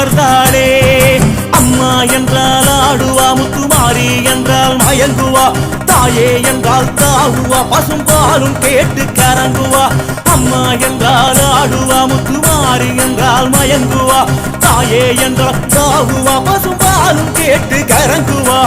அமர்ந்தாளே. அம்மா என்றால் ஆடுவா, முத்துமாரி என்றால் மயங்குவா, தாயே என்றால் தாவுவா, பசும் பாலும் கேட்டு கரங்குவா. அம்மா என்றால் ஆடுவா, முத்துமாரி என்றால் மயங்குவா, தாயே என்றால் தாவுவா, பசும் பாலும் கேட்டு கரங்குவா.